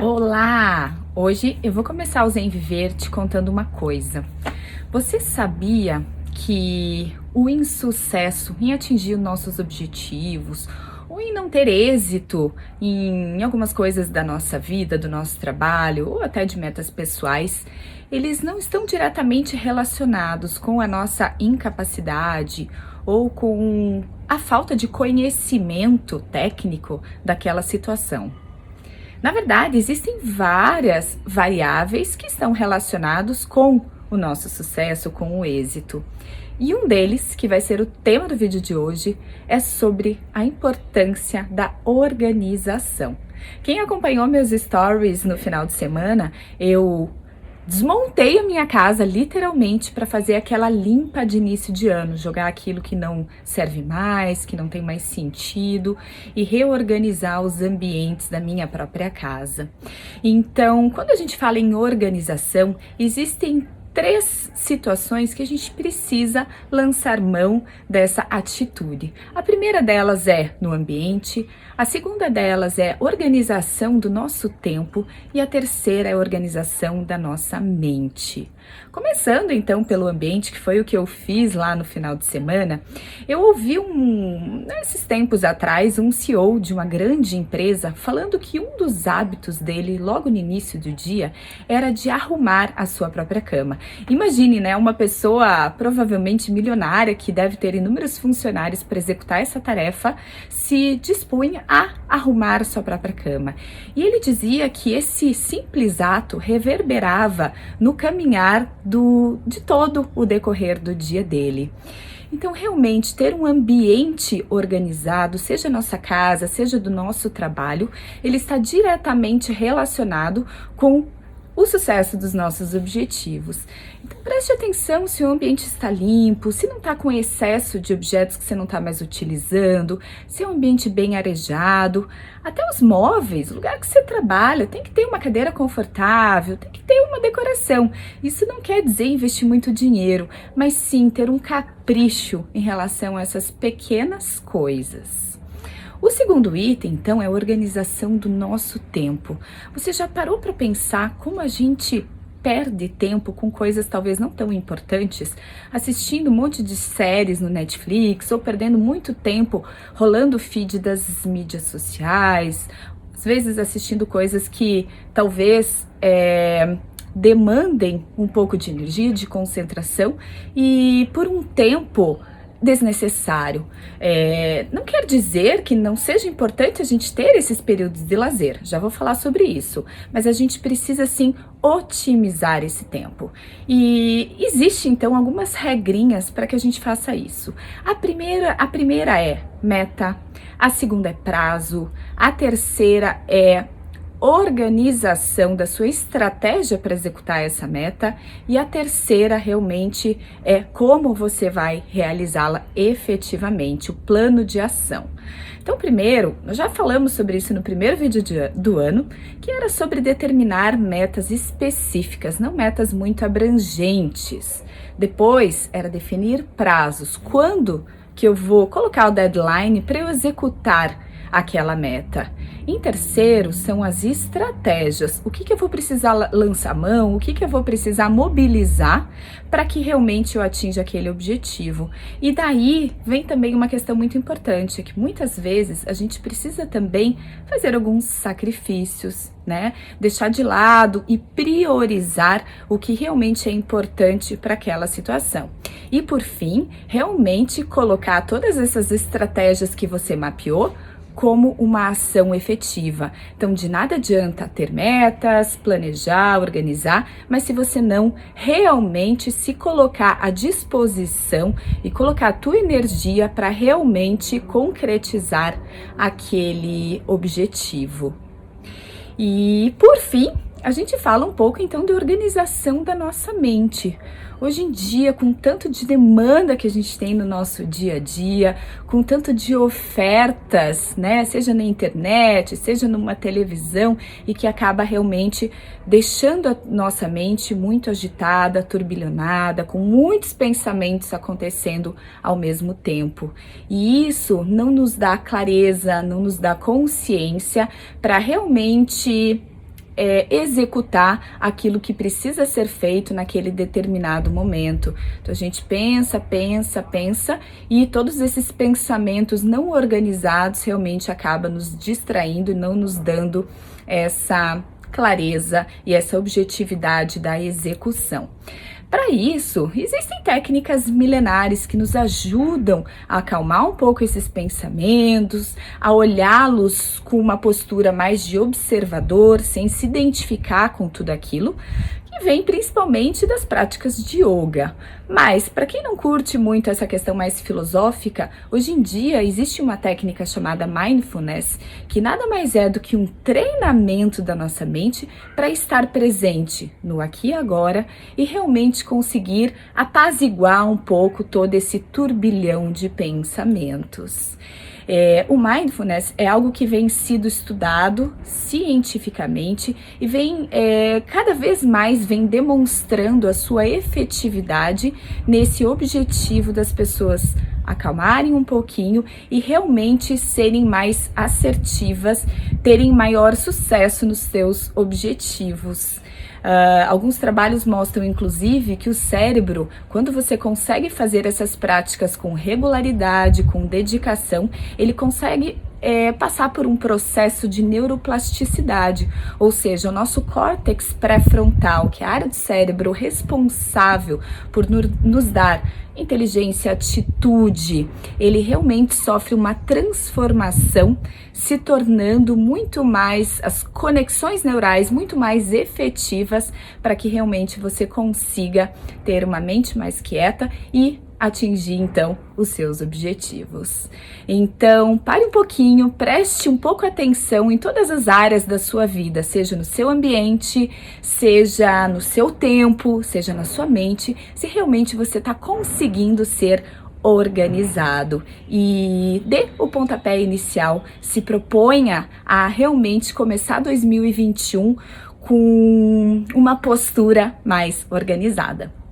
Olá! Hoje eu vou começar o Zen Viver te contando uma coisa. Você sabia que o insucesso em atingir nossos objetivos ou em não ter êxito em algumas coisas da nossa vida, do nosso trabalho ou até de metas pessoais, eles não estão diretamente relacionados com a nossa incapacidade ou com a falta de conhecimento técnico daquela situação. Na verdade, existem várias variáveis que estão relacionados com o nosso sucesso, com o êxito. E um deles, que vai ser o tema do vídeo de hoje, é sobre a importância da organização. Quem acompanhou meus stories no final de semana, eu desmontei a minha casa literalmente para fazer aquela limpa de início de ano, jogar aquilo que não serve mais, que não tem mais sentido e reorganizar os ambientes da minha própria casa. Então, quando a gente fala em organização, existem três situações que a gente precisa lançar mão dessa atitude. A primeira delas é no ambiente, a segunda delas é organização do nosso tempo e a terceira é organização da nossa mente. Começando então pelo ambiente, que foi o que eu fiz lá no final de semana, eu ouvi nesses tempos atrás, um CEO de uma grande empresa falando que um dos hábitos dele, logo no início do dia, era de arrumar a sua própria cama. Imagine, né, uma pessoa provavelmente milionária que deve ter inúmeros funcionários para executar essa tarefa, se dispunha a arrumar a sua própria cama. E ele dizia que esse simples ato reverberava no caminhar de todo o decorrer do dia dele. Então, realmente, ter um ambiente organizado, seja nossa casa, seja do nosso trabalho, ele está diretamente relacionado com o sucesso dos nossos objetivos. Então, preste atenção se o ambiente está limpo, se não está com excesso de objetos que você não está mais utilizando, se é um ambiente bem arejado, até os móveis, o lugar que você trabalha, tem que ter uma cadeira confortável, tem que ter uma decoração. Isso não quer dizer investir muito dinheiro, mas sim ter um capricho em relação a essas pequenas coisas. O segundo item, então, é a organização do nosso tempo. Você já parou para pensar como a gente perde tempo com coisas talvez não tão importantes, assistindo um monte de séries no Netflix ou perdendo muito tempo rolando o feed das mídias sociais, às vezes assistindo coisas que talvez demandem um pouco de energia, de concentração e por um tempo desnecessário. Não quer dizer que não seja importante a gente ter esses períodos de lazer, já vou falar sobre isso, mas a gente precisa sim otimizar esse tempo. E existe então algumas regrinhas para que a gente faça isso. A primeira é meta, a segunda é prazo, a terceira é organização da sua estratégia para executar essa meta e a terceira realmente é como você vai realizá-la efetivamente, o plano de ação. Então, primeiro, nós já falamos sobre isso no primeiro vídeo do ano, que era sobre determinar metas específicas, não metas muito abrangentes. Depois, era definir prazos, quando que eu vou colocar o deadline para eu executar aquela meta. Em terceiro, são as estratégias. O que eu vou precisar lançar mão, o que eu vou precisar mobilizar para que realmente eu atinja aquele objetivo. E daí vem também uma questão muito importante, que muitas vezes a gente precisa também fazer alguns sacrifícios, né? Deixar de lado e priorizar o que realmente é importante para aquela situação. E por fim, realmente colocar todas essas estratégias que você mapeou como uma ação efetiva. Então, de nada adianta ter metas, planejar, organizar, mas se você não realmente se colocar à disposição e colocar a tua energia para realmente concretizar aquele objetivo. E, por fim, a gente fala um pouco então de organização da nossa mente. Hoje em dia, com tanto de demanda que a gente tem no nosso dia a dia, com tanto de ofertas, né, seja na internet, seja numa televisão, e que acaba realmente deixando a nossa mente muito agitada, turbilhonada, com muitos pensamentos acontecendo ao mesmo tempo. E isso não nos dá clareza, não nos dá consciência para realmente executar aquilo que precisa ser feito naquele determinado momento. Então a gente pensa e todos esses pensamentos não organizados realmente acabam nos distraindo e não nos dando essa clareza e essa objetividade da execução. Para isso, existem técnicas milenares que nos ajudam a acalmar um pouco esses pensamentos, a olhá-los com uma postura mais de observador, sem se identificar com tudo aquilo, que vem principalmente das práticas de yoga. Mas, para quem não curte muito essa questão mais filosófica, hoje em dia existe uma técnica chamada mindfulness, que nada mais é do que um treinamento da nossa mente para estar presente no aqui e agora e realmente conseguir apaziguar um pouco todo esse turbilhão de pensamentos. O mindfulness é algo que vem sido estudado cientificamente e vem cada vez mais vem demonstrando a sua efetividade nesse objetivo das pessoas acalmarem um pouquinho e realmente serem mais assertivas, terem maior sucesso nos seus objetivos. Alguns trabalhos mostram, inclusive, que o cérebro, quando você consegue fazer essas práticas com regularidade, com dedicação, ele consegue passar por um processo de neuroplasticidade, ou seja, o nosso córtex pré-frontal, que é a área do cérebro responsável por nos dar inteligência, atitude, ele realmente sofre uma transformação, se tornando muito mais, as conexões neurais muito mais efetivas para que realmente você consiga ter uma mente mais quieta e atingir então os seus objetivos. Então, pare um pouquinho, preste um pouco atenção em todas as áreas da sua vida, seja no seu ambiente, seja no seu tempo, seja na sua mente, se realmente você está conseguindo ser organizado e dê o pontapé inicial, se proponha a realmente começar 2021 com uma postura mais organizada.